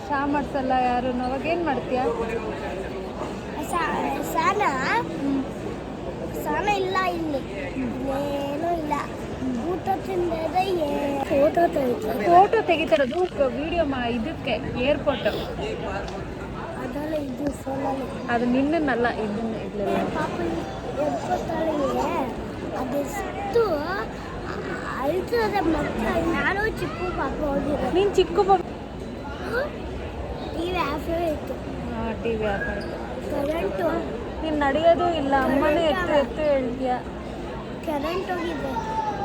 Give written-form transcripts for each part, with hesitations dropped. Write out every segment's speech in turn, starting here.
ಚಾ ಮಾಡ್ಸಲ್ಲ ಯಾರು, ಅವಾಗ ಏನು ಮಾಡ್ತೀಯ? ಸಾನ ಇಲ್ಲ, ಇಲ್ಲಿ ಏನೂ ಇಲ್ಲ. ಊಟ ತಿಂದರೆ ಫೋಟೋ ತೆಗಿತಾರದು ವಿಡಿಯೋ ಇದಕ್ಕೆ ಏರ್ಪೋರ್ಟ್. ಅದೆಲ್ಲ ಇದು ಫೋನಲ್ಲಿ. ಅದು ನಿನ್ನನ್ನಲ್ಲ, ಇದನ್ನ ಇರಲಿಲ್ಲ. ಪಾಪ ಏರ್ಪೋರ್ಟಲ್ಲಿ ಅದೆಷ್ಟು ಅಳ್ತದೆ ಮಕ್ಕಳು. ನಾನು ಚಿಕ್ಕ ಪಾಪ ಹೋಗಿದ್ದೆ. ನೀನು ಚಿಕ್ಕ ಪಾಪ? ಟಿವಿ ಆಫ್ ಇತ್ತು. ಹಾಂ, ಟಿವಿ ಆಫ್ ಆಯಿತು. ಕರೆಂಟು ನೀನು ನಡೆಯೋದು ಇಲ್ಲ, ಅಮ್ಮನೇ ಎತ್ತು ಹೇಳ್ತೀಯ. ಕರೆಂಟ್ ಹೋಗಿದೆ.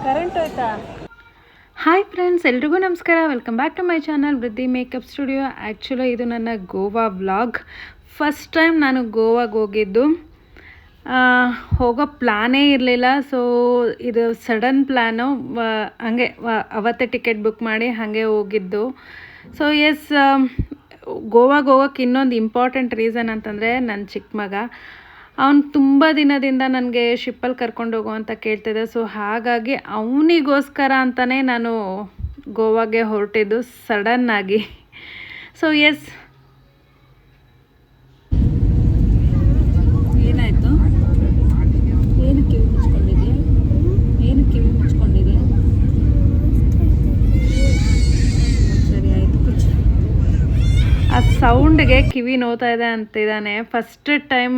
ಕರೆಂಟ್ ಹೋಯ್ತಾ? ಹಾಯ್ ಫ್ರೆಂಡ್ಸ್, ಎಲ್ರಿಗೂ ನಮಸ್ಕಾರ. Welcome back to my channel Vriddhi makeup studio. Actually ಇದು ನನ್ನ ಗೋವಾ ವ್ಲಾಗ್. ಫಸ್ಟ್ ಟೈಮ್ ನಾನು ಗೋವಾಗೆ ಹೋಗಿದ್ದು. ಹೋಗೋ ಪ್ಲ್ಯಾನೇ ಇರಲಿಲ್ಲ. ಸೊ ಇದು ಸಡನ್ ಪ್ಲ್ಯಾನು. ಹಾಗೆ ಅವತ್ತೇ ಟಿಕೆಟ್ ಬುಕ್ ಮಾಡಿ ಹಾಗೆ ಹೋಗಿದ್ದು. ಸೊ ಎಸ್, ಗೋವಾಗೆ ಹೋಗೋಕ್ಕೆ ಇನ್ನೊಂದು ಇಂಪಾರ್ಟೆಂಟ್ ರೀಸನ್ ಅಂತಂದರೆ ನನ್ನ ಚಿಕ್ಕ ಮಗ. ಅವನು ತುಂಬ ದಿನದಿಂದ ನನಗೆ ಶಿಪ್ಪಲ್ಲಿ ಕರ್ಕೊಂಡು ಹೋಗೋ ಅಂತ ಕೇಳ್ತಿದ್ದೆ. ಸೊ ಹಾಗಾಗಿ ಅವನಿಗೋಸ್ಕರ ಅಂತಲೇ ನಾನು ಗೋವಾಗೆ ಹೊರಟಿದ್ದು ಸಡನ್ನಾಗಿ. ಸೊ ಎಸ್, ಏನಾಯಿತು? ಏನು ಕಿವಿ ಮುಚ್ಕೊಂಡಿದೆಯಾ? ಏನು ಕಿವಿ ಮುಚ್ಕೊಂಡಿದೆಯಾ? ಸರಿ ಆಯಿತು, ಕುಚ್ಚು. ಆ ಸೌಂಡ್ಗೆ ಕಿವಿ ನೋವ್ತಾ ಇದೆ ಅಂತಿದ್ದಾನೆ. ಫಸ್ಟ್ ಟೈಮ್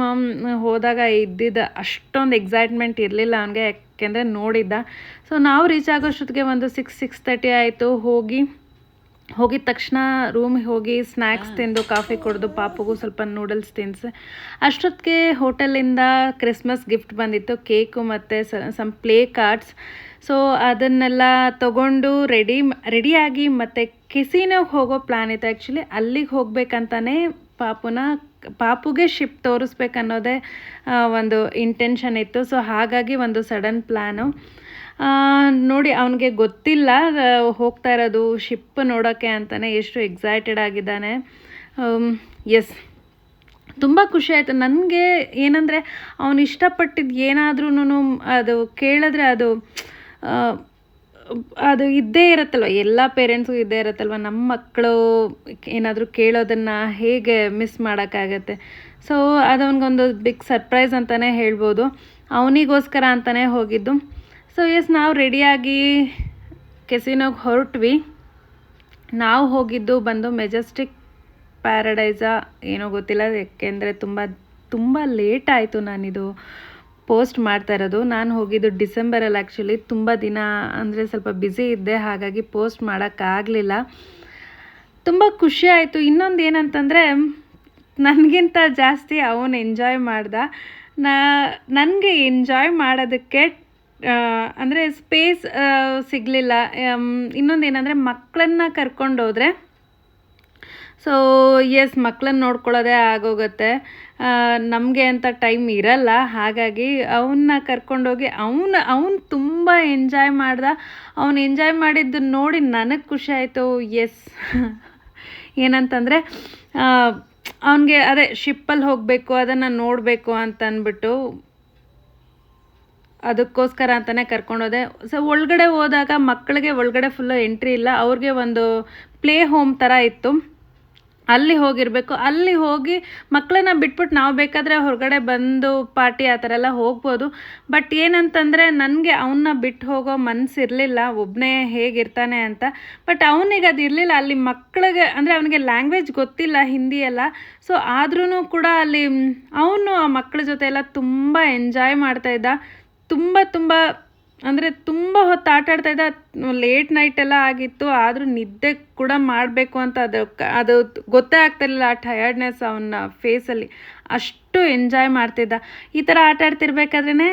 ಹೋದಾಗ ಇದ್ದಿದ್ದು ಅಷ್ಟೊಂದು ಎಕ್ಸೈಟ್ಮೆಂಟ್ ಇರಲಿಲ್ಲ ಅವನಿಗೆ, ಯಾಕೆಂದರೆ ನೋಡಿದ್ದ. ಸೊ ನಾವು ರೀಚ್ ಆಗೋಷ್ಟೊತ್ತಿಗೆ ಒಂದು 6:30 ಆಯಿತು. ಹೋಗಿದ ತಕ್ಷಣ ರೂಮಿಗೆ ಹೋಗಿ ಸ್ನ್ಯಾಕ್ಸ್ ತಿಂದು ಕಾಫಿ ಕುಡಿದು ಪಾಪುಗೂ ಸ್ವಲ್ಪ ನೂಡಲ್ಸ್ ತಿನ್ನಿಸಿ ಅಷ್ಟೊತ್ತಿಗೆ ಹೋಟೆಲಿಂದ ಕ್ರಿಸ್ಮಸ್ ಗಿಫ್ಟ್ ಬಂದಿತ್ತು, ಕೇಕು ಮತ್ತು ಸಮ್ ಪ್ಲೇ ಕಾರ್ಡ್ಸ್. ಸೊ ಅದನ್ನೆಲ್ಲ ತೊಗೊಂಡು ರೆಡಿಯಾಗಿ ಮತ್ತು ಕೆಸಿನೋಗೆ ಹೋಗೋ ಪ್ಲ್ಯಾನ್ ಇತ್ತು. ಆ್ಯಕ್ಚುಲಿ ಅಲ್ಲಿಗೆ ಹೋಗ್ಬೇಕಂತಲೇ ಪಾಪುಗೆ ಶಿಪ್ ತೋರಿಸ್ಬೇಕನ್ನೋದೇ ಒಂದು ಇಂಟೆನ್ಷನ್ ಇತ್ತು. ಸೊ ಹಾಗಾಗಿ ಒಂದು ಸಡನ್ ಪ್ಲ್ಯಾನು. ನೋಡಿ, ಅವನಿಗೆ ಗೊತ್ತಿಲ್ಲ ಹೋಗ್ತಾ ಇರೋದು ಶಿಪ್ ನೋಡೋಕ್ಕೆ ಅಂತಲೇ. ಎಷ್ಟು ಎಕ್ಸೈಟೆಡ್ ಆಗಿದ್ದಾನೆ. ಎಸ್, ತುಂಬ ಖುಷಿ ಆಯಿತು ನನಗೆ. ಏನಂದರೆ ಅವನು ಇಷ್ಟಪಟ್ಟಿದ್ದು ಏನಾದ್ರೂ ಅದು ಕೇಳಿದ್ರೆ ಅದು ಇದ್ದೇ ಇರುತ್ತಲ್ವ, ಎಲ್ಲ ಪೇರೆಂಟ್ಸು ಇದ್ದೇ ಇರುತ್ತಲ್ವ. ನಮ್ಮ ಮಕ್ಕಳು ಏನಾದರೂ ಕೇಳೋದನ್ನು ಹೇಗೆ ಮಿಸ್ ಮಾಡೋಕ್ಕಾಗತ್ತೆ. ಸೊ ಅದವನಿಗೊಂದು ಬಿಗ್ ಸರ್ಪ್ರೈಸ್ ಅಂತಲೇ ಹೇಳ್ಬೋದು. ಅವನಿಗೋಸ್ಕರ ಅಂತಲೇ ಹೋಗಿದ್ದು. ಸೊ ಎಸ್, ನಾವು ರೆಡಿಯಾಗಿ ಕೆಸಿನೋಗೆ ಹೊರಟ್ವಿ. ನಾವು ಹೋಗಿದ್ದು ಬಂದು ಮೆಜೆಸ್ಟಿಕ್ ಪ್ಯಾರಡೈಸಾ ಏನೋ ಗೊತ್ತಿಲ್ಲ, ಯಾಕೆಂದರೆ ತುಂಬ ಲೇಟ್ ಆಯಿತು ನಾನಿದು ಪೋಸ್ಟ್ ಮಾಡ್ತಾ ಇರೋದು. ನಾನು ಹೋಗಿದ್ದು ಡಿಸೆಂಬರಲ್ಲಿ. ಆ್ಯಕ್ಚುಲಿ ತುಂಬ ದಿನ ಅಂದರೆ ಸ್ವಲ್ಪ ಬ್ಯುಸಿ ಇದ್ದೆ, ಹಾಗಾಗಿ ಪೋಸ್ಟ್ ಮಾಡೋಕ್ಕಾಗಲಿಲ್ಲ. ತುಂಬ ಖುಷಿ ಆಯಿತು. ಇನ್ನೊಂದು ಏನಂತಂದರೆ, ನನಗಿಂತ ಜಾಸ್ತಿ ಅವನು ಎಂಜಾಯ್ ಮಾಡ್ದ. ನನಗೆ ಎಂಜಾಯ್ ಮಾಡೋದಕ್ಕೆ ಅಂದರೆ ಸ್ಪೇಸ್ ಸಿಗಲಿಲ್ಲ. ಇನ್ನೊಂದು ಏನಂದರೆ, ಮಕ್ಕಳನ್ನ ಕರ್ಕೊಂಡೋದ್ರೆ ಸೊ ಎಸ್, ಮಕ್ಕಳನ್ನ ನೋಡ್ಕೊಳ್ಳೋದೇ ಆಗೋಗುತ್ತೆ, ನಮಗೆ ಅಂತ ಟೈಮ್ ಇರಲ್ಲ. ಹಾಗಾಗಿ ಅವನ್ನ ಕರ್ಕೊಂಡೋಗಿ ಅವನು ತುಂಬ ಎಂಜಾಯ್ ಮಾಡ್ದ. ಅವನು ಎಂಜಾಯ್ ಮಾಡಿದ್ದು ನೋಡಿ ನನಗೆ ಖುಷಿ ಆಯಿತು. ಎಸ್, ಏನಂತಂದರೆ ಅವನಿಗೆ ಅದೇ ಶಿಪ್ಪಲ್ಲಿ ಹೋಗಬೇಕು, ಅದನ್ನು ನೋಡಬೇಕು ಅಂತ ಅಂದ್ಬಿಟ್ಟು ಅದಕ್ಕೋಸ್ಕರ ಅಂತಲೇ ಕರ್ಕೊಂಡೋದೆ. ಸೊ ಒಳಗಡೆ ಹೋದಾಗ ಮಕ್ಕಳಿಗೆ ಒಳಗಡೆ ಫುಲ್ಲು ಎಂಟ್ರಿ ಇಲ್ಲ. ಅವ್ರಿಗೆ ಒಂದು ಪ್ಲೇ ಹೋಮ್ ಥರ ಇತ್ತು, ಅಲ್ಲಿ ಹೋಗಿರಬೇಕು. ಅಲ್ಲಿ ಹೋಗಿ ಮಕ್ಕಳನ್ನ ಬಿಟ್ಬಿಟ್ಟು ನಾವು ಬೇಕಾದರೆ ಹೊರಗಡೆ ಬಂದು ಪಾರ್ಟಿ ಆ ಥರ ಎಲ್ಲ ಹೋಗ್ಬೋದು. ಬಟ್ ಏನಂತಂದರೆ, ನನಗೆ ಅವನ್ನ ಬಿಟ್ಟು ಹೋಗೋ ಮನಸ್ಸಿರಲಿಲ್ಲ, ಒಬ್ಬನೇ ಹೇಗಿರ್ತಾನೆ ಅಂತ. ಬಟ್ ಅವನಿಗೆ ಅದು ಇರಲಿಲ್ಲ. ಅಲ್ಲಿ ಮಕ್ಕಳಿಗೆ ಅಂದರೆ ಅವನಿಗೆ ಲ್ಯಾಂಗ್ವೇಜ್ ಗೊತ್ತಿಲ್ಲ, ಹಿಂದಿ ಎಲ್ಲ. ಸೊ ಆದ್ರೂ ಕೂಡ ಅಲ್ಲಿ ಅವನು ಆ ಮಕ್ಕಳ ಜೊತೆ ಎಲ್ಲ ತುಂಬ ಎಂಜಾಯ್ ಮಾಡ್ತಾಯಿದ್ದ. ತುಂಬ ಅಂದರೆ ತುಂಬ ಹೊತ್ತು ಆಟಾಡ್ತಾಯಿದ್ದ. ಲೇಟ್ ನೈಟೆಲ್ಲ ಆಗಿತ್ತು, ಆದರೂ ನಿದ್ದೆ ಕೂಡ ಮಾಡಬೇಕು ಅಂತ ಅದು ಗೊತ್ತೇ ಆಗ್ತಿರಲಿಲ್ಲ, ಆ ಟಯರ್ಡ್ನೆಸ್ ಅವನ ಫೇಸಲ್ಲಿ. ಅಷ್ಟು ಎಂಜಾಯ್ ಮಾಡ್ತಿದ್ದ. ಈ ಥರ ಆಟಾಡ್ತಿರ್ಬೇಕಾದ್ರೇ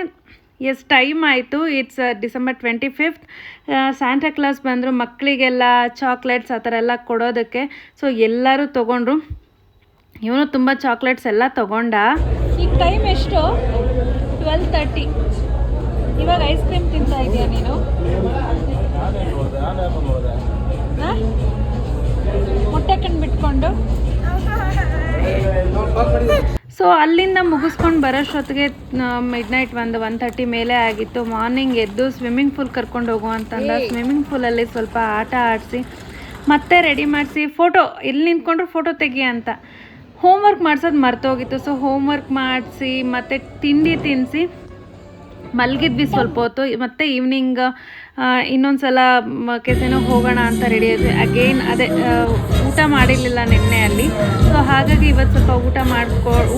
ಎಸ್, ಟೈಮ್ ಆಯಿತು. It's December 25. ಸ್ಯಾಂಟಾ ಕ್ಲಾಸ್ ಬಂದರು ಮಕ್ಕಳಿಗೆಲ್ಲ ಚಾಕ್ಲೇಟ್ಸ್ ಆ ಥರ ಎಲ್ಲ ಕೊಡೋದಕ್ಕೆ. ಸೊ ಎಲ್ಲರೂ ತೊಗೊಂಡ್ರು. ಇವನು ತುಂಬ ಚಾಕ್ಲೇಟ್ಸ್ ಎಲ್ಲ ತೊಗೊಂಡ. ಈಗ ಟೈಮ್ ಎಷ್ಟು? 12:30. ಇವಾಗ ಐಸ್ ಕ್ರೀಮ್ ತಿಂತಾ ಇದೆಯಾ ನೀನು? ಮೊಟ್ಟೆ ಕಣ್ಣು ಬಿಟ್ಕೊಂಡು. ಸೊ ಅಲ್ಲಿಂದ ಮುಗಿಸ್ಕೊಂಡು ಬರೋಷ್ಟೊತ್ತಿಗೆ ಮಿಡ್ನೈಟ್ 1:30 ಮೇಲೆ ಆಗಿತ್ತು. ಮಾರ್ನಿಂಗ್ ಎದ್ದು ಸ್ವಿಮ್ಮಿಂಗ್ ಪೂಲ್ ಕರ್ಕೊಂಡು ಹೋಗು ಅಂತಂದ. ಸ್ವಿಮ್ಮಿಂಗ್ ಪೂಲಲ್ಲಿ ಸ್ವಲ್ಪ ಆಟ ಆಡಿಸಿ ಮತ್ತೆ ರೆಡಿ ಮಾಡಿಸಿ ಫೋಟೋ ಎಲ್ಲಿ ನಿಂತ್ಕೊಂಡ್ರು ಫೋಟೋ ತೆಗಿ ಅಂತ. ಹೋಮ್ವರ್ಕ್ ಮಾಡ್ಸೋದು ಮರ್ತೋಗಿತ್ತು. ಸೊ ಹೋಮ್ವರ್ಕ್ ಮಾಡಿಸಿ ಮತ್ತು ತಿಂಡಿ ತಿನ್ನಿಸಿ ಮಲಗಿದ್ವಿ ಸ್ವಲ್ಪ ಹೊತ್ತು. ಮತ್ತು ಈವ್ನಿಂಗ್ ಇನ್ನೊಂದು ಸಲ ಕೆಸೆನೋ ಹೋಗೋಣ ಅಂತ ರೆಡಿ ಆದ್ವಿ. ಅಗೇನ್ ಅದೇ ಊಟ ಮಾಡಿರಲಿಲ್ಲ ನಿನ್ನೆ ಅಲ್ಲಿ. ಸೊ ಹಾಗಾಗಿ ಇವತ್ತು ಸ್ವಲ್ಪ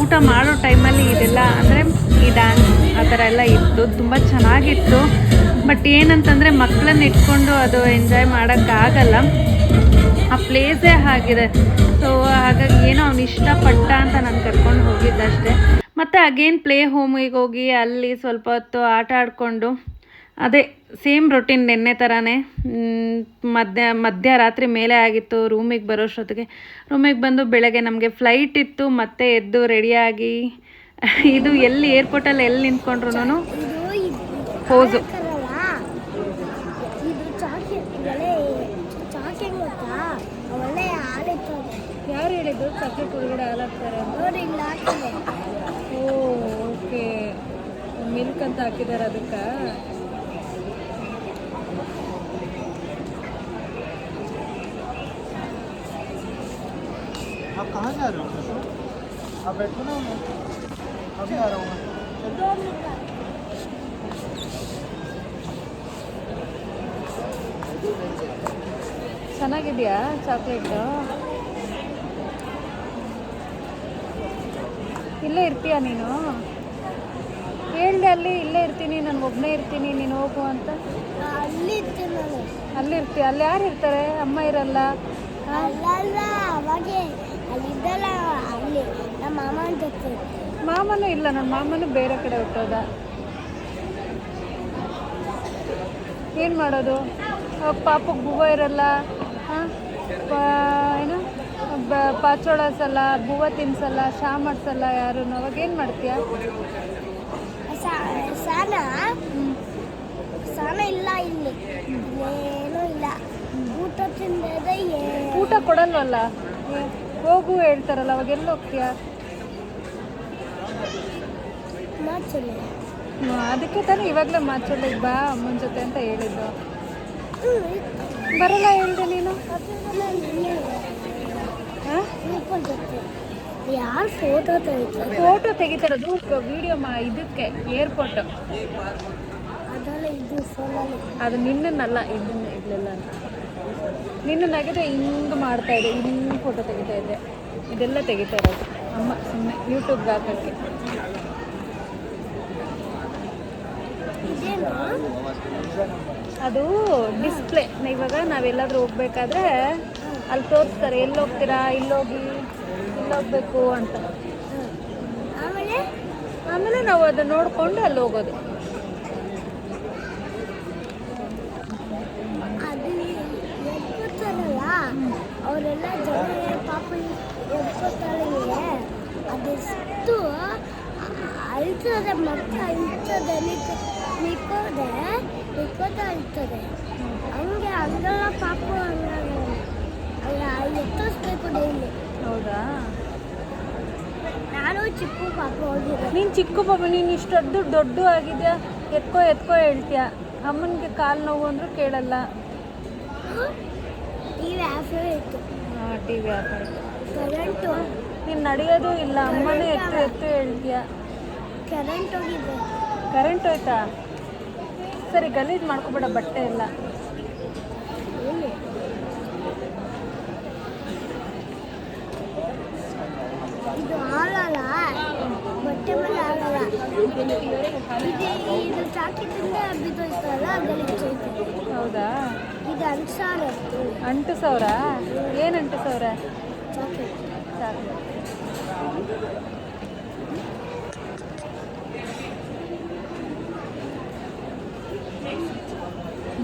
ಊಟ ಮಾಡೋ ಟೈಮಲ್ಲಿ ಇದೆಲ್ಲ ಅಂದರೆ ಈ ಡ್ಯಾನ್ಸ್ ಆ ಥರ ಎಲ್ಲ ಇತ್ತು. ತುಂಬ ಚೆನ್ನಾಗಿತ್ತು. ಬಟ್ ಏನಂತಂದರೆ ಮಕ್ಕಳನ್ನ ಇಟ್ಕೊಂಡು ಅದು ಎಂಜಾಯ್ ಮಾಡೋಕ್ಕಾಗಲ್ಲ, ಆ ಪ್ಲೇಸೇ ಆಗಿದೆ. ಸೊ ಹಾಗಾಗಿ ಏನೋ ಅವ್ನು ಇಷ್ಟಪಟ್ಟ ಅಂತ ನಾನು ಕರ್ಕೊಂಡು ಹೋಗಿದ್ದಷ್ಟೇ. ಮತ್ತು ಅಗೇನ್ ಪ್ಲೇ ಹೋಮಿಗೆ ಹೋಗಿ ಅಲ್ಲಿ ಸ್ವಲ್ಪ ಹೊತ್ತು ಆಟ ಆಡಿಕೊಂಡು ಅದೇ ಸೇಮ್ ರೊಟೀನ್ ನಿನ್ನೆ ಥರನೇ. ಮಧ್ಯರಾತ್ರಿ ಮೇಲೆ ಆಗಿತ್ತು ರೂಮಿಗೆ ಬರೋಷ್ಟೊತ್ತಿಗೆ. ರೂಮಿಗೆ ಬಂದು ಬೆಳಗ್ಗೆ ನಮಗೆ ಫ್ಲೈಟ್ ಇತ್ತು. ಮತ್ತೆ ಎದ್ದು ರೆಡಿಯಾಗಿ ಇದು ಎಲ್ಲಿ ಏರ್ಪೋರ್ಟಲ್ಲಿ ಎಲ್ಲಿ ನಿಂತ್ಕೊಂಡ್ರು ಪೋಸು. ಯಾರು ಹೇಳಿದ್ದು ಚಾಕ್ಲೇಟ್ ಒಳಗಡೆ ಹಾಲಾಕ್ತಾರೆ? ಓ ಓಕೆ, ಮಿಲ್ಕ್ ಅಂತ ಹಾಕಿದ್ದಾರೆ ಅದಕ್ಕೆ. आप कहाँ जा रहे हो? आप बैठो ना, अभी आ रहा हूँ मैं। ಚೆನ್ನಾಗಿದೆಯಾ ಚಾಕ್ಲೇಟು? ಇಲ್ಲೇ ಇರ್ತೀಯಾ ನೀನು? ಹೇಳ್ದೆ ಅಲ್ಲಿ ಇಲ್ಲೇ ಇರ್ತೀನಿ, ನಾನು ಒಬ್ಬನೇ ಇರ್ತೀನಿ, ನೀನು ಹೋಗು ಅಂತ. ಅಲ್ಲಿ ಇರ್ತೀನಿ ನಾನು. ಅಲ್ಲಿ ಇರ್ತೀಯ? ಅಲ್ಲಿ ಯಾರು ಇರ್ತಾರೆ? ಅಮ್ಮ ಇರಲ್ಲ? ಅಲ್ಲ ಅವಾಗೆ ಅಲ್ಲಿದ್ದಲ್ಲ, ಅಲ್ಲಿ ನಮ್ಮ ಮಾಮ ಜೊತೆ. ಮಾಮನೂ ಇಲ್ಲ, ನನ್ನ ಮಾಮನೂ ಬೇರೆ ಕಡೆ ಹುಟ್ಟೋದ. ಏನು ಮಾಡೋದು? ಪಾಪಕ್ಕೆ ಬೂವ ಇರಲ್ಲ, ಹಾಂ ಏನು ಪಾಚೋಳಸಲ್ಲ, ಬೂವ ತಿನ್ಸಲ್ಲ, ಶಾ ಮಾಡಿಸಲ್ಲ ಯಾರು. ಅವಾಗ ಏನು ಮಾಡ್ತೀಯ? ಸಾನ ಇಲ್ಲ, ಇಲ್ಲಿ ಏನೂ ಇಲ್ಲ. ಊಟ ತಿಂದದೆ ಊಟ ಕೊಡಲ್ವಲ್ಲ, ಹೋಗು ಹೇಳ್ತಾರಲ್ಲ, ಅವಾಗ ಎಲ್ಲಿ ಹೋಗ್ತೀಯ? ಅದಕ್ಕೆ ತಾನೇ ಇವಾಗಲೇ ಮಾಚೋಳಿಗೆ ಬಾ ಅಮ್ಮನ ಜೊತೆ ಅಂತ ಹೇಳಿದ್ದು. ಬರಲ್ಲ ಹೇಳ್ದೆ ನೀನು? ಯಾರು ಫೋಟೋ ತೆಗಿತಾರೆ? ಫೋಟೋ ತೆಗಿತಾರದು ವಿಡಿಯೋ ಇದಕ್ಕೆ ಏರ್ಪೋರ್ಟ್. ಅದಲ್ಲ ಇದು ಫೋನಲ್ಲಿ. ಅದು ನಿನ್ನನ್ನಲ್ಲ, ಇದನ್ನ ಇರಲಿಲ್ಲ ಅಂತ. ನಿನ್ನನ್ನಾಗಿದ್ರೆ ಹಿಂಗೆ ಮಾಡ್ತಾ ಇದೆ, ಹಿಂಗೆ ಫೋಟೋ ತೆಗಿತಾ ಇದ್ದೆ. ಇದೆಲ್ಲ ತೆಗಿತಾ ಇರೋದು ಅಮ್ಮ ಸುಮ್ಮನೆ ಯೂಟ್ಯೂಬ್ಗೆ ಹಾಕೋಕ್ಕೆ. ಅದು ಡಿಸ್ಪ್ಲೇ. ಇವಾಗ ನಾವೆಲ್ಲಾದ್ರೂ ಹೋಗ್ಬೇಕಾದ್ರೆ ಅಲ್ಲಿ ತೋರಿಸ್ತಾರೆ, ಎಲ್ಲಿ ಹೋಗ್ತೀರಾ, ಇಲ್ಲೋಗಿ ಇಲ್ಲೋಗ್ಬೇಕು ಅಂತ. ಆಮೇಲೆ ನಾವು ಅದನ್ನ ನೋಡಿಕೊಂಡು ಅಲ್ಲಿ ಹೋಗೋದು. ಅವರೆಲ್ಲ ಜನ ಪಾಪ ಎದ್ಕೋತಾಳಿಗೆ ಅದೆಷ್ಟು ಅಳ್ತದೆ, ಮತ್ತೆ ಅಳ್ತದೆ, ನಿಕ್ಕೋತಾ ಅಳ್ತದೆ. ಹಂಗೆ ಹಂಗೆಲ್ಲ ಪಾಪ ಎತ್ತಿಸ್ಬೇಕು ಡೈಲಿ. ಹೌದಾ? ನಾನು ಚಿಕ್ಕ ಪಾಪ ಹೋಗಿದ್ದೆ. ನೀನು ಚಿಕ್ಕ ಪಾಪ, ನೀನು ಇಷ್ಟೊಡ್ಡು ದೊಡ್ಡ ಆಗಿದ್ಯಾ, ಎತ್ಕೋ ಹೇಳ್ತೀಯ. ಅಮ್ಮನಿಗೆ ಕಾಲು ನೋವು ಅಂದರೂ ಕೇಳಲ್ಲ. ಟಿವಿ ಆಫ್ ಇತ್ತು. ಹಾಂ, ಟಿವಿ ಆಫ್ ಆಯಿತು. ಕರೆಂಟು ನೀನು ನಡೆಯೋದು ಇಲ್ಲ, ಅಮ್ಮನೇ ಎತ್ತು ಹೇಳ್ತೀಯ. ಕರೆಂಟ್ ಹೋಗಿದೆ. ಕರೆಂಟ್ ಹೋಯ್ತಾ? ಸರಿ, ಗಲೀಜು ಮಾಡ್ಕೊಬೇಡ ಬಟ್ಟೆ ಎಲ್ಲ. ಇದು ಆಗಲ್ಲ, ಬಟ್ಟೆ ಮೇಲೆ ಆಗಲ್ಲ. ಇದು ಚಾಕಿದಿಂದ ಬಿದ್ದೋಯ್ತಲ್ಲ, ಗಲೀಜು. ಹೌದಾ? ಇದು 8,000. 8,000? ಏನು 8,000? ಚಾಕ್ಲೇಟ್.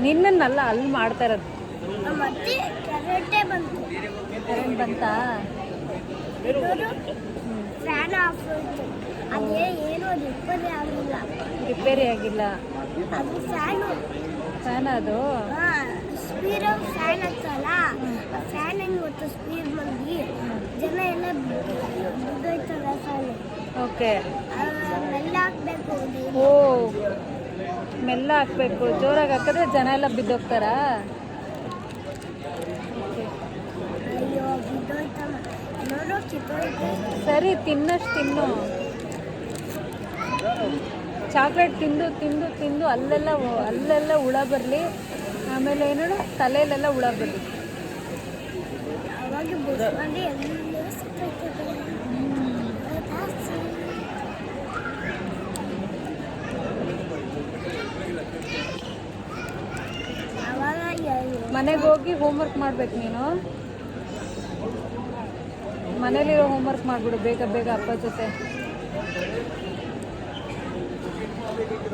ನಿನ್ನನ್ನಲ್ಲ, ಅಲ್ಲಿ ಮಾಡ್ತಾ ಇರೋದು. ಮತ್ತೆ ಕರೆಂಟೇ ಬಂತು. ಕರೆಂಟ್ ಬಂತಾ? ಫ್ಯಾನ್ ಆಫ್ ಆಯಿತು. ಅದೇ ಏನೋ ರಿಪೇರಿ ಆಗಿಲ್ಲ. ರಿಪೇರಿ ಆಗಿಲ್ಲ? ಅದು ಫ್ಯಾನು. ಫ್ಯಾನ್ ಅದು? ಸ್ಪೀಡ್ ಫ್ಯಾನ್ ಹತ್ತಲ್ಲ, ಆ ಫ್ಯಾನ್ ಹೆಂಗೆ ಗೊತ್ತು, ಸ್ಪೀಡ್ ಮಂದಿ ಜನ ಎಲ್ಲ ಬಿದ್ದೋಯ್ತಲ್ಲ ಫ್ಯಾನು. ಓಕೆ, ಮೆಲ್ಲ ಹಾಕ್ಬೇಕು. ಓ, ಮೆಲ್ಲ ಹಾಕ್ಬೇಕು. ಜೋರಾಗಿ ಹಾಕಿದ್ರೆ ಜನ ಎಲ್ಲ ಬಿದ್ದೋಗ್ತಾರಾ? ಓಕೆ. ಬಿದ್ದೋಯ್ತಲ್ಲ ನೋಡು ಕಿತ್ತೋಯ್ತು. ಸರಿ ತಿನ್ನಷ್ಟು ತಿನ್ನು. ಚಾಕ್ಲೇಟ್ ತಿಂದು ತಿಂದು ತಿಂದು ಅಲ್ಲೆಲ್ಲ ಹುಳ ಬರಲಿ, ಆಮೇಲೆ ಏನು ತಲೆಯಲ್ಲೆಲ್ಲ ಹುಳ ಬರಲಿ. ಅವಾಗ ಬುಸ್ಕೊಂಡು ಎಲ್ಲ ಸಿಕ್ಕೈತದೆ. ಅವಾಗ ಮನೆಗೆ ಹೋಗಿ ಹೋಮ್ವರ್ಕ್ ಮಾಡ್ಬೇಕು ನೀನು. ಮನೇಲಿರೋ ಹೋಮ್ವರ್ಕ್ ಮಾಡಿಬಿಡು ಬೇಗ ಬೇಗ ಅಪ್ಪ ಜೊತೆ.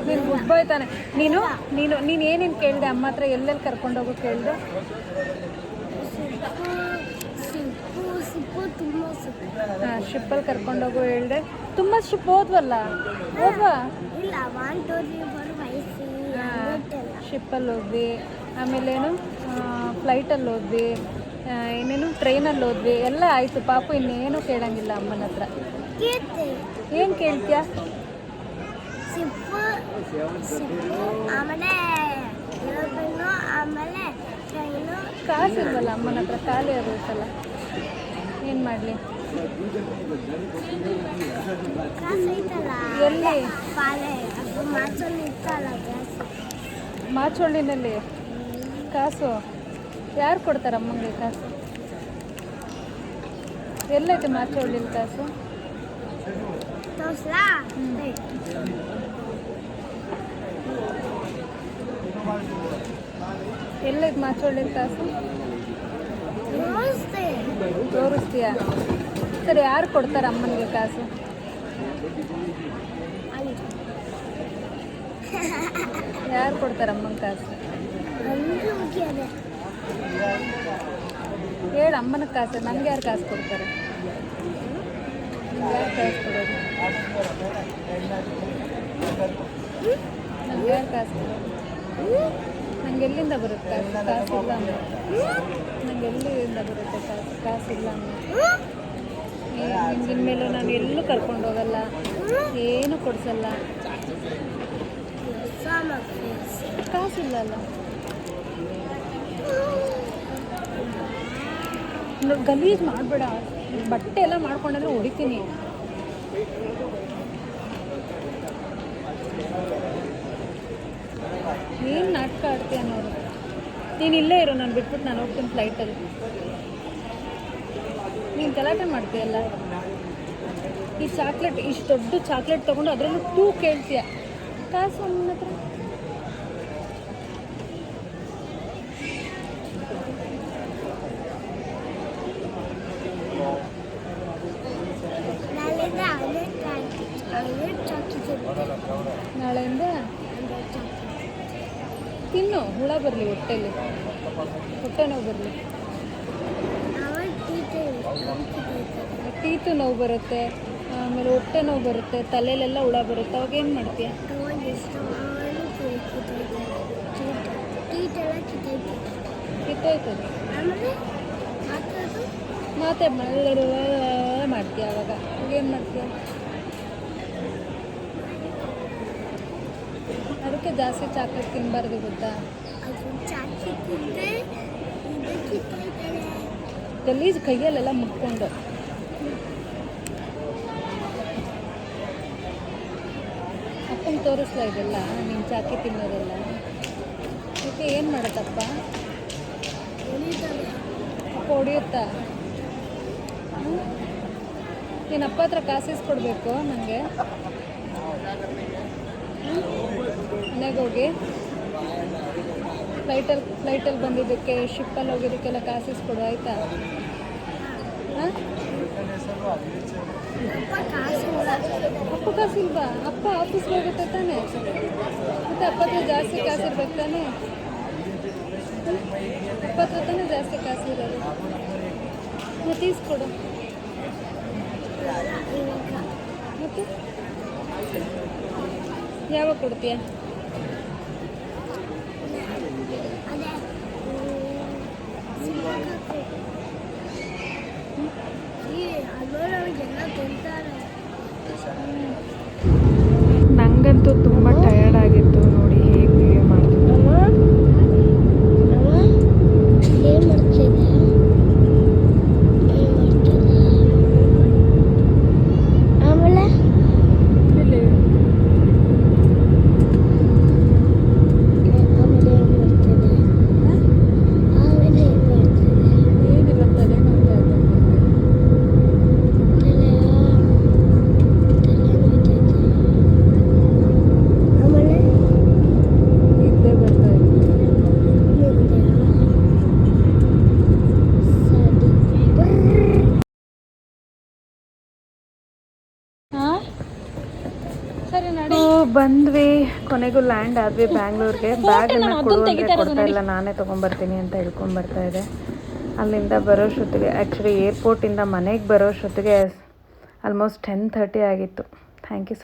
ನೀನು ಗುಡ್ ಬಾಯ್ ತಾನೆ. ನೀನು ಏನೇನು ಕೇಳಿದೆ ಅಮ್ಮ ಹತ್ರ? ಎಲ್ಲೆಲ್ಲಿ ಕರ್ಕೊಂಡೋಗೋ ಕೇಳಿದೆ? ಸಿಪ್ಪು ತುಂಬ ಸಿಪ್ಪು. ಹಾಂ, ಶಿಪ್ಪಲ್ಲಿ ಕರ್ಕೊಂಡೋಗು ಹೇಳಿದೆ. ತುಂಬ ಶಿಪ್ ಹೋದ್ವಲ್ಲ, ಹೋದ್ವಾ? ಇಲ್ಲ 1 2 3 4 5 6 ಶಿಪ್ಪಲ್ಲಿ ಹೋದ್ವಿ, ಆಮೇಲೇನು ಫ್ಲೈಟಲ್ಲಿ ಹೋದ್ವಿ, ಇನ್ನೇನು ಟ್ರೈನಲ್ಲಿ ಹೋದ್ವಿ, ಎಲ್ಲ ಆಯಿತು. ಪಾಪು ಇನ್ನೇನು ಕೇಳಂಗಿಲ್ಲ ಅಮ್ಮನ ಹತ್ರ. ಕೀರ್ತಿ ಏನು ಕೇಳ್ತೀಯ? ಸಿಪ್ಪು ಆಮೇಲೆ ಏರೋಪ್ಲೇನು ಆಮೇಲೆ ಟ್ರೈನು. ಕಾಸು ಇಲ್ವಲ್ಲ ಅಮ್ಮನ ಹತ್ರ, ಖಾಲಿ ಇರುತ್ತಲ್ಲ, ಏನು ಮಾಡಲಿ? ಕಾಸು ಐತಲ್ಲ ಎಲ್ಲಿ? ಪಾಲೆ ಅದು ಮಾಚಲ್ಲಿ ಇತ್ತಲ್ಲ ಗ್ಯಾಸ್. ಮಾಚೋಳಿನಲ್ಲಿ ಕಾಸು ಯಾರು ಕೊಡ್ತಾರೆ ಅಮ್ಮಂಗೆ ಕಾಸು? ಎಲ್ಲೈತೆ ಮಾಚೋಳಿಲಿ ಕಾಸು? ತೋರ್ಸ್ಲಾ? ಎಲ್ಲೈತೆ ಮಾಚೋಳಿಲಿ ಕಾಸು? ತೋರಿಸ್ದೆ. ತೋರಿಸ್ತೀಯಾ? ಸರಿ, ಯಾರು ಕೊಡ್ತಾರೆ ಅಮ್ಮನಿಗೆ ಕಾಸು? ಯಾರು ಕೊಡ್ತಾರೆ ಅಮ್ಮನ ಕಾಸು? ನನಗೆ ಮುಗಿಯದೆ. ಹೇಳು, ಅಮ್ಮನ ಕಾಸು. ನನಗೆ ಯಾರು ಕಾಸು ಕೊಡ್ತಾರೆ? ಯಾರು ಕಾಸು ಕೊಡೋದು? ನನಗೆ ಯಾರು ಕಾಸು ಕೊಡೋದು? ನಂಗೆ ಎಲ್ಲಿಂದ ಬರುತ್ತೆ ಕಾಸು? ಕಾಸಿಲ್ಲ ಅಂದ್ರೆ ನಂಗೆ ಎಲ್ಲಿಂದ ಬರುತ್ತೆ ಕಾಸು? ಕಾಸಿಲ್ಲ ಅಂದ್ರೆ ನಿನ್ನ ಮೇಲೆ ನಾನು ಎಲ್ಲೂ ಕರ್ಕೊಂಡು ಹೋಗಲ್ಲ, ಏನು ಕೊಡಿಸಲ್ಲ. ಕಾಸಿಲ್ಲ ಅಲ್ಲ. ಗಲೀಜು ಮಾಡಬೇಡ. ಬಟ್ಟೆ ಎಲ್ಲ ಮಾಡ್ಕೊಂಡ್ರೆ ಹೊಡಿತೀನಿ. ಏನು ನಾಟಕ ಆಡ್ತೀಯ ನೋಡು. ನೀನು ಇಲ್ಲೇ ಇರು, ನಾನು ಬಿಟ್ಬಿಟ್ಟು ನಾನು ಹೋಗ್ತೀನಿ ಫ್ಲೈಟಲ್ಲಿ. ನೀನು ಗಲಾಟೆ ಮಾಡ್ತೀಯಲ್ಲ. ಈ ಚಾಕ್ಲೇಟ್, ಇಷ್ಟು ದೊಡ್ಡ ಚಾಕ್ಲೇಟ್ ತೊಗೊಂಡು ಅದರಲ್ಲೂ 2 ಕೇಳ್ತೀಯ. ಕಾಸು ನನ್ನ ಹತ್ರ. ನಾಳೆಯಿಂದ ತಿನ್ನು, ಹುಳ ಬರಲಿ ಹೊಟ್ಟೆಲಿ, ಹೊಟ್ಟೆ ನೋವು ಬರಲಿ. ಟೀತು ನೋವು ಬರುತ್ತೆ, ಆಮೇಲೆ ಹೊಟ್ಟೆ ನೋವು ಬರುತ್ತೆ, ತಲೆಯಲ್ಲೆಲ್ಲ ಹುಳ ಬರುತ್ತೆ. ಅವಾಗ ಏನು ಮಾಡ್ತೀಯ? ಕಿತ್ತೋಯ್ತದೆ. ಮಾತೆ ಮಾಡ್ತೀಯ. ಅವಾಗ ಏನು ಮಾಡ್ತೀಯ? ಅದಕ್ಕೆ ಜಾಸ್ತಿ ಚಾಕ್ಲೇಟ್ ತಿನ್ನಬಾರ್ದು, ಗೊತ್ತಾ? ಗಲೀಜು ಕೈಯಲ್ಲೆಲ್ಲ ಮುಟ್ಕೊಂಡು. ಅಪ್ಪಂಗೆ ತೋರಿಸ್ಲಾ ಇದೆಲ್ಲ ನೀನು ಚಾಕಿ ತಿನ್ನೋದೆಲ್ಲ? ಅದಕ್ಕೆ ಏನು ಮಾಡುತ್ತಪ್ಪ? ಅಪ್ಪ ಹೊಡಿಯುತ್ತಾ? ನೀನು ಅಪ್ಪ ಹತ್ರ ಕಾಸಿಸ್ಕೊಡ್ಬೇಕು ನನಗೆ. ಮನೆಗೆ ಹೋಗಿ ಫ್ಲೈಟಲ್ಲಿ ಬಂದಿದ್ದಕ್ಕೆ, ಶಿಪ್ಪಲ್ಲಿ ಹೋಗಿದ್ದಕ್ಕೆಲ್ಲ ಕಾಸಿಸ್ಕೊಡು, ಆಯಿತಾ? ಹಾಂ, ಅಪ್ಪ ಕಾಸಿಲ್ವಾ? ಅಪ್ಪ ಆಫೀಸ್ಗೆ ಹೋಗುತ್ತೆ ತಾನೆ, ಮತ್ತು ಅಪ್ಪ ಹತ್ರ ಜಾಸ್ತಿ ಕಾಸಿರ್ಬೇಕು ತಾನೆ. ಅಪ್ಪ ಹತ್ರ ತಾನೆ ಜಾಸ್ತಿ ಕಾಸಿರೋದು. ಮತ್ತೆ ಈಸ್ಕೊಡು. ಮತ್ತು ಯಾವಾಗ ಕೊಡ್ತೀಯ? ನಂಗಂತೂ ತುಂಬ ಟಯರ್ಡ್ ಆಗಿತ್ತು ನೋಡಿ ಹೇಗೆ ವಿಡಿಯೋ ಮಾಡ್ತಿದ್ದೆ. ಏನು ಮಾಡ್ತಿದ್ದೆ? ಬಂದ್ವಿ, ಕೊನೆಗೂ ಲ್ಯಾಂಡ್ ಆದ್ವಿ ಬ್ಯಾಂಗ್ಳೂರ್ಗೆ. ಬ್ಯಾಗನ್ನು ಕೊಡು ಅಂದರೆ ಕೊಡ್ತಾ ಇಲ್ಲ, ನಾನೇ ತೊಗೊಂಬರ್ತೀನಿ ಅಂತ ಹೇಳ್ಕೊಂಬರ್ತಾ ಇದೆ. ಅಲ್ಲಿಂದ ಬರೋಷ್ಟೊತ್ತಿಗೆ ಆ್ಯಕ್ಚುಲಿ ಏರ್ಪೋರ್ಟಿಂದ ಮನೆಗೆ ಬರೋಷ್ಟೊತ್ತಿಗೆ ಆಲ್ಮೋಸ್ಟ್ 10:30 ಆಗಿತ್ತು. Thank you.